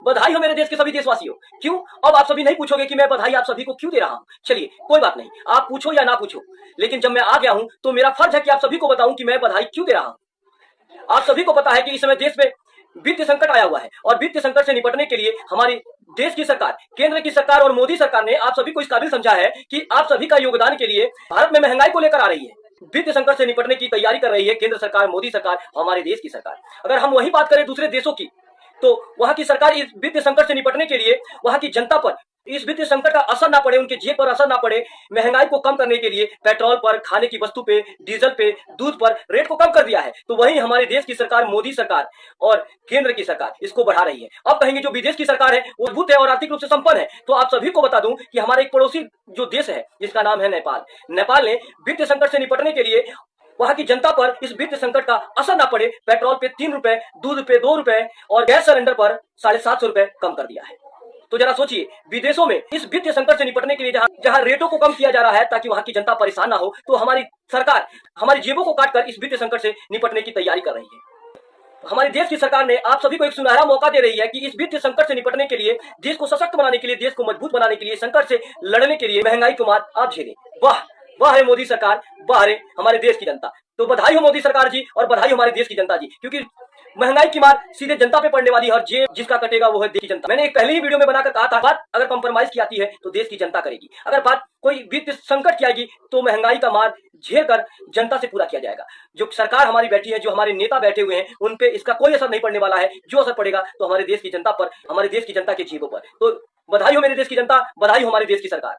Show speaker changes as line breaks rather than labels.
बधाई हो मेरे देश के सभी देशवासियों। क्यों? अब आप सभी नहीं पूछोगे कि मैं बधाई आप सभी को क्यों दे रहा हूं। चलिए कोई बात नहीं, आप पूछो या ना पूछो, लेकिन जब मैं आ गया हूं तो मेरा फर्ज है कि आप सभी को बताऊं कि मैं बधाई क्यों दे रहा हूं। आप सभी को पता है कि इस समय देश में वित्तीय संकट आया हुआ है और वित्तीय संकट से निपटने के लिए हमारी देश की सरकार, केंद्र की सरकार और मोदी सरकार ने आप सभी को इस काबिल समझा है कि आप सभी का योगदान के लिए भारत में महंगाई को लेकर आ रही है, वित्तीय संकट से निपटने की तैयारी कर रही है केंद्र सरकार, मोदी सरकार, हमारे देश की सरकार। अगर हम वही बात करें दूसरे देशों की, तो वहां की सरकार इस वित्तीय संकट से निपटने के लिए वहां की जनता पर इस वित्तीय संकट का असर ना पड़े, उनके जेब पर असर ना पड़े, महंगाई को कम करने के लिए पेट्रोल पर, खाने की वस्तु पे, डीजल पे, दूध पर रेट को कम कर दिया है। तो वही हमारे देश की सरकार, मोदी सरकार और केंद्र की सरकार इसको बढ़ा रही है। अब कहेंगे जो विदेश की सरकार है वो मजबूत है और आर्थिक रूप से संपन्न है। तो आप सभी को बता दूं कि हमारे एक पड़ोसी जो देश है जिसका नाम है नेपाल, नेपाल ने वित्तीय संकट से निपटने के लिए वहां की जनता पर इस वित्तीय संकट का असर ना पड़े, पेट्रोल पे 3 रुपए, दूध पे 2 रुपए और गैस सिलेंडर पर 750 रुपए कम कर दिया है। तो जरा सोचिए, विदेशों में इस वित्तीय संकट से निपटने के लिए जहां रेटों को कम किया जा रहा है ताकि वहां की जनता परेशान ना हो, तो हमारी सरकार हमारी जेबों को काटकर इस वित्तीय संकट से निपटने की तैयारी कर रही है। हमारे देश की सरकार ने आप सभी को एक सुनहरा मौका दे रही है कि इस वित्तीय संकट से निपटने के लिए, देश को सशक्त बनाने के लिए, देश को मजबूत बनाने के लिए, संकट से लड़ने के लिए महंगाई को मात आप झेलें। वाह वाह है मोदी सरकार, वाह है हमारे देश की जनता। तो बधाई हो मोदी सरकार जी और बधाई हो हमारे देश की जनता जी, क्योंकि महंगाई की मार सीधे जनता पे पड़ने वाली है और जेब जिसका कटेगा वो है देश की जनता। मैंने एक पहले ही वीडियो में बनाकर कहा था, बात अगर कंप्रोमाइज की आती है तो देश की जनता करेगी, अगर बात कोई वित्तीय संकट की आएगी तो महंगाई का मार झेल कर जनता से पूरा किया जाएगा। जो सरकार हमारी बैठी है, जो हमारे नेता बैठे हुए हैं, उन पे इसका कोई असर नहीं पड़ने वाला है। जो असर पड़ेगा तो हमारे देश की जनता पर, हमारे देश की जनता के जेबों पर। तो बधाई हो मेरे देश की जनता, बधाई हो हमारे देश की सरकार।